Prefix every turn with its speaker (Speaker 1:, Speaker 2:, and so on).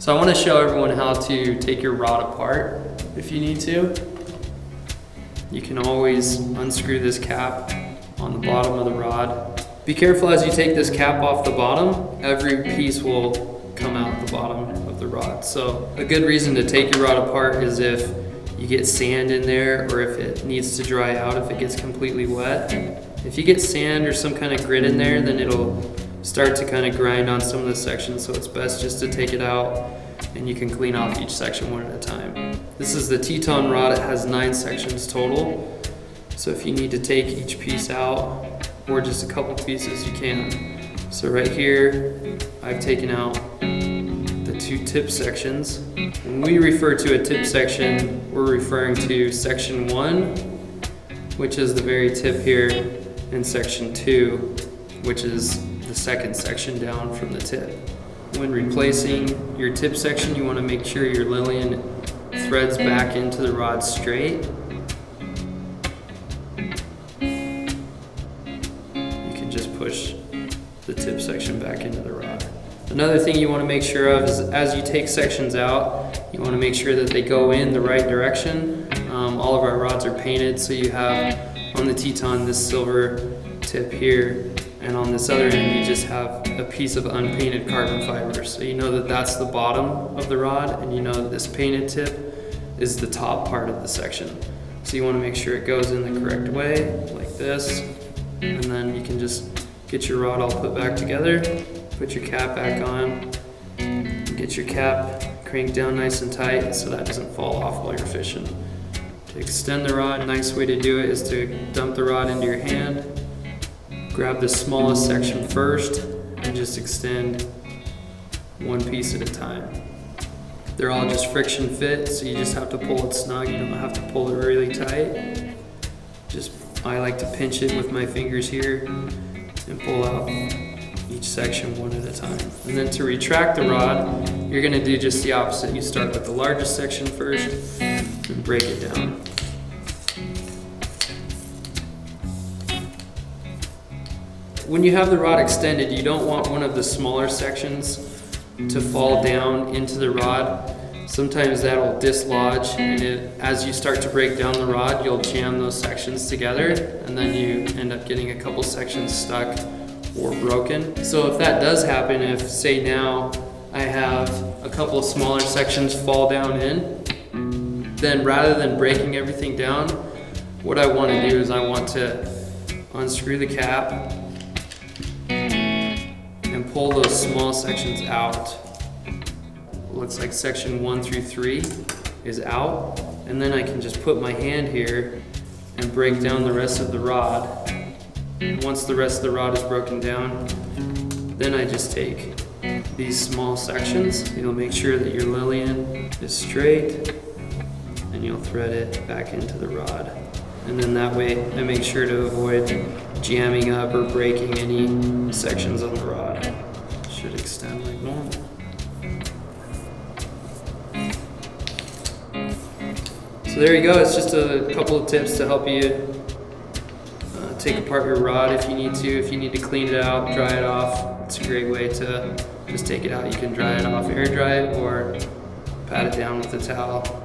Speaker 1: So I want to show everyone how to take your rod apart if you need to. You can always unscrew this cap on the bottom of the rod. Be careful as you take this cap off the bottom, every piece will come out the bottom of the rod. So a good reason to take your rod apart is if you get sand in there or if it needs to dry out, if it gets completely wet. If you get sand or some kind of grit in there, then it'll start to kind of grind on some of the sections, so it's best just to take it out and you can clean off each section one at a time. This is the Teton rod. It has 9 sections total. So if you need to take each piece out or just a couple pieces, you can. So right here, I've taken out the 2 tip sections. When we refer to a tip section, we're referring to section 1, which is the very tip here, and section 2, which is the second section down from the tip. When replacing your tip section, you want to make sure your Lillian threads back into the rod straight. You can just push the tip section back into the rod. Another thing you want to make sure of is as you take sections out, you want to make sure that they go in the right direction. All of our rods are painted, so you have on the Teton this silver tip here, and on this other end you just have a piece of unpainted carbon fiber. So you know that that's the bottom of the rod, and you know that this painted tip is the top part of the section. So you want to make sure it goes in the correct way, like this, and then you can just get your rod all put back together, put your cap back on, get your cap cranked down nice and tight so that doesn't fall off while you're fishing. To extend the rod, a nice way to do it is to dump the rod into your hand, grab the smallest section first, and just extend one piece at a time. They're all just friction fit, so you just have to pull it snug. You don't have to pull it really tight. I like to pinch it with my fingers here and pull out each section one at a time. And then to retract the rod, you're gonna do just the opposite. You start with the largest section first and break it down. When you have the rod extended, you don't want one of the smaller sections to fall down into the rod. Sometimes that'll dislodge, and as you start to break down the rod, you'll jam those sections together, and then you end up getting a couple sections stuck or broken. So if that does happen, if say now I have a couple of smaller sections fall down in, then rather than breaking everything down, what I want to do is I want to unscrew the cap and pull those small sections out. Looks like section 1 through 3 is out, and then I can just put my hand here and break down the rest of the rod. Once the rest of the rod is broken down, then I just take these small sections. You'll make sure that your Lillian is straight, and you'll thread it back into the rod. And then that way I make sure to avoid jamming up or breaking any sections on the rod. It should extend like normal. So there you go. It's just a couple of tips to help you take apart your rod if you need to. If you need to clean it out, dry it off, it's a great way to just take it out. You can dry it off, air dry it, or pat it down with a towel.